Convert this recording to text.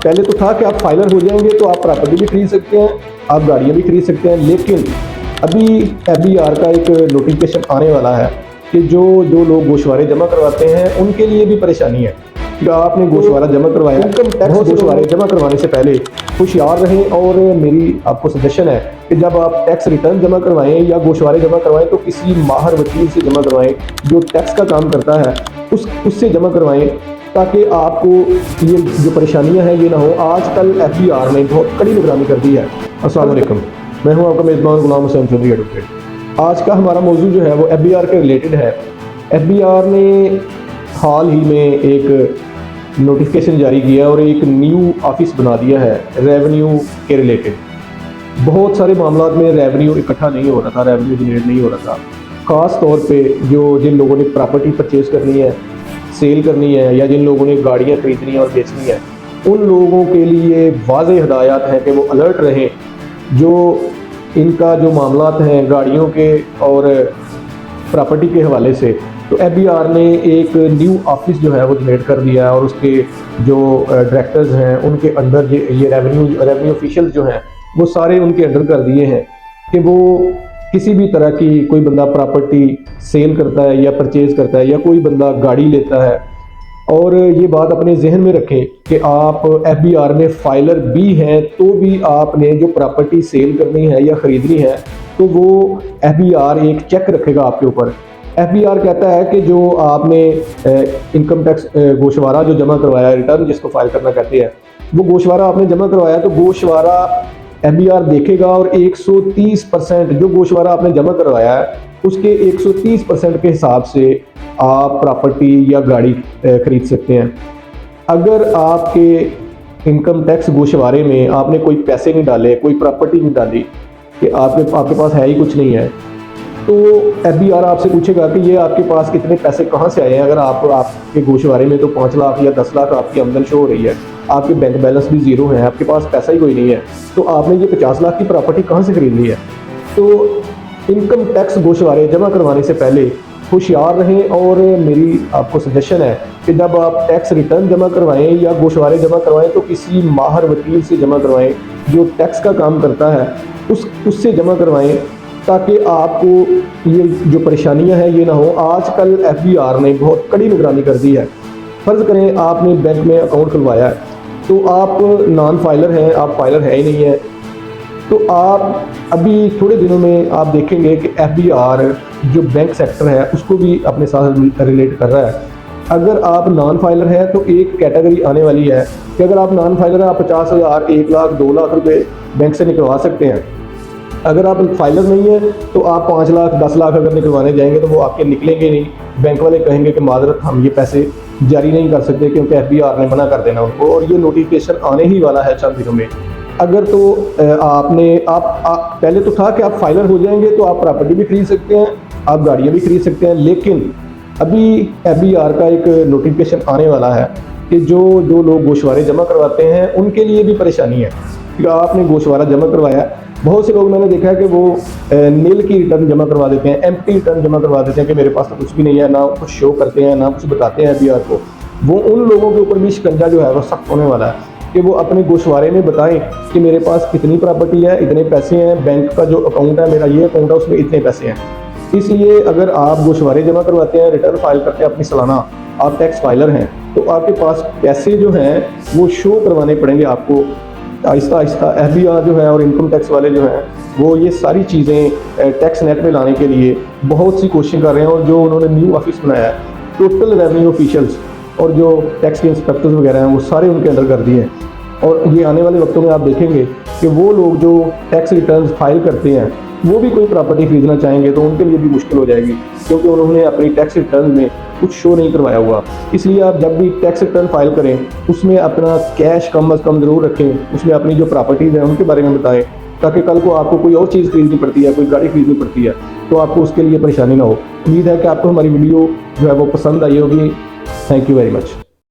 पहले तो था कि आप फाइलर हो जाएंगे तो आप प्रॉपर्टी भी खरीद सकते हैं, आप गाड़ियाँ भी खरीद सकते हैं, लेकिन अभी FBR का एक नोटिफिकेशन आने वाला है कि जो लोग गोशवारे जमा करवाते हैं उनके लिए भी परेशानी है कि आपने गोशवारा जमा करवाया, इनकम टैक्स गोशवारे जमा करवाने से पहले होशियार रहें। और मेरी आपको सजेशन है कि जब आप टैक्स रिटर्न जमा करवाएं या गोशवारे जमा करवाएं तो किसी माहिर वकील से जमा करवाएं जो टैक्स का काम करता है, उससे जमा करवाएं, ताकि आपको ये जो परेशानियां हैं ये ना हो। आजकल FBR ने बहुत कड़ी निगरानी कर दी है। अस्सलाम वालेकुम, मैं हूं आपका मेज़बान गुलाम हुसैन चौधरी एडवोकेट। आज का हमारा मौजू जो है वो FBR के रिलेटेड है। FBR ने हाल ही में एक नोटिफिकेशन जारी किया और एक न्यू ऑफिस बना दिया है रेवेन्यू के रिलेटेड। बहुत सारे मामलों में रेवेन्यू इकट्ठा नहीं हो रहा था, रेवेन्यू जनरेट नहीं हो रहा था। ख़ास तौर पे जिन लोगों ने प्रॉपर्टी परचेज़ करनी है, सेल करनी है, या जिन लोगों ने गाड़ियाँ खरीदनी है और बेचनी है, उन लोगों के लिए वाज़ेह हिदायत हैं कि वो अलर्ट रहें। जो इनका जो मामलात हैं गाड़ियों के और प्रॉपर्टी के हवाले से, तो FBR ने एक न्यू ऑफिस जो है वो जनरेट कर दिया है और उसके जो डायरेक्टर्स हैं उनके अंदर ये रेवेन्यू ऑफिशियल्स जो हैं वो सारे उनके अंडर कर दिए हैं कि वो किसी भी तरह की कोई बंदा प्रॉपर्टी सेल करता है या परचेज़ करता है या कोई बंदा गाड़ी लेता है, और ये बात अपने जहन में रखें कि आप FBR में फाइलर भी हैं तो भी आपने जो प्रॉपर्टी सेल करनी है या ख़रीदनी है तो वो FBR एक चेक रखेगा आपके ऊपर। FBR कहता है कि जो आपने इनकम टैक्स गोशवारा जो जमा करवाया, रिटर्न जिसको फाइल करना कहते हैं, वो गोशवारा आपने जमा करवाया तो गोशवारा FBR देखेगा और 130% जो गोशवारा आपने जमा करवाया है उसके 130% के हिसाब से आप प्रॉपर्टी या गाड़ी खरीद सकते हैं। अगर आपके इनकम टैक्स गोशवारे में आपने कोई पैसे नहीं डाले, कोई प्रॉपर्टी नहीं डाली, कि आपके पास है ही कुछ नहीं है, तो FBR आपसे पूछेगा कि ये आपके पास कितने पैसे कहाँ से आए हैं। अगर आपके गोशवारे में तो 5 लाख या 10 लाख आपकी आमदन शो हो रही है, आपके बैंक बैलेंस भी ज़ीरो है, आपके पास पैसा ही कोई नहीं है, तो आपने ये 50 लाख की प्रॉपर्टी कहाँ से खरीद ली है। तो इनकम टैक्स गोशवारे जमा करवाने से पहले होशियार रहें। और मेरी आपको सजेशन है कि जब आप टैक्स रिटर्न जमा करवाएं या गोशवारे जमा करवाएं तो किसी माहिर वकील से जमा करवाएं जो टैक्स का काम करता है, उससे जमा करवाएं, ताकि आपको ये जो परेशानियां हैं ये ना हो। आजकल FBR ने बहुत कड़ी निगरानी कर दी है। फ़र्ज़ करें आपने बैंक में अकाउंट खुलवाया है तो आप नॉन फाइलर हैं, आप फाइलर है ही नहीं है, तो आप अभी थोड़े दिनों में आप देखेंगे कि FBR जो बैंक सेक्टर है उसको भी अपने साथ रिलेट कर रहा है। अगर आप नॉन फाइलर हैं तो एक कैटेगरी आने वाली है कि अगर आप नॉन फाइलर हैं आप 50,000, 1 लाख, 2 लाख रुपए बैंक से निकलवा सकते हैं। अगर आप फाइलर नहीं है तो आप 5 लाख, 10 लाख अगर निकलवाने जाएंगे तो वो आपके निकलेंगे नहीं। बैंक वाले कहेंगे कि माजरत हम ये पैसे जारी नहीं कर सकते क्योंकि FBR ने मना कर देना उनको, और ये नोटिफिकेशन आने ही वाला है चंद दिनों में। अगर तो आप पहले तो था कि आप फाइलर हो जाएंगे तो आप प्रॉपर्टी भी खरीद सकते हैं, आप गाड़ियाँ भी खरीद सकते हैं, लेकिन अभी FBR का एक नोटिफिकेशन आने वाला है कि जो लोग गोशवारे जमा करवाते हैं उनके लिए भी परेशानी है कि आपने गोशवारा जमा करवाया। बहुत से लोग मैंने देखा है कि वो नील की रिटर्न जमा करवा देते हैं, एम्प्टी रिटर्न जमा करवा देते हैं कि मेरे पास तो कुछ भी नहीं है, ना कुछ शो करते हैं, ना कुछ बताते हैं FBR को। वो उन लोगों के ऊपर भी शिकंजा जो है वो सख्त होने वाला है कि वो अपने गोशवारे में बताएं कि मेरे पास कितनी प्रॉपर्टी है, इतने पैसे हैं, बैंक का जो अकाउंट है मेरा ये अकाउंट है उसमें इतने पैसे हैं। इसलिए अगर आप गोशवारे जमा करवाते हैं, रिटर्न फाइल करते हैं अपनी सालाना, आप टैक्स फाइलर हैं, तो आपके पास पैसे जो हैं वो शो करवाने पड़ेंगे आपको आहिस्ता आहिस्ता। FBR जो है और इनकम टैक्स वाले जो हैं वो ये सारी चीज़ें टैक्स नेट में लाने के लिए बहुत सी कोशिशें कर रहे हैं। और जो उन्होंने न्यू ऑफिस बनाया है, टोटल रेवेन्यू ऑफिशियल्स और जो टैक्स के इंस्पेक्टर्स वगैरह हैं वो सारे उनके अंदर कर दिए हैं। और ये आने वाले वक्तों में आप देखेंगे कि वो लोग जो टैक्स रिटर्न फाइल करते हैं वो भी कोई प्रॉपर्टी खरीदना चाहेंगे तो उनके लिए भी मुश्किल हो जाएगी, क्योंकि उन्होंने अपनी टैक्स रिटर्न में कुछ शो नहीं करवाया हुआ। इसलिए आप जब भी टैक्स रिटर्न फाइल करें उसमें अपना कैश कम अज़ कम ज़रूर रखें, उसमें अपनी जो प्रॉपर्टीज़ हैं उनके बारे में बताएं, ताकि कल को आपको कोई और चीज़ खरीदनी पड़ती है, कोई गाड़ी खरीदनी पड़ती है तो आपको उसके लिए परेशानी ना हो। उम्मीद है कि आपको हमारी वीडियो जो है वो पसंद आई होगी। Thank you very much.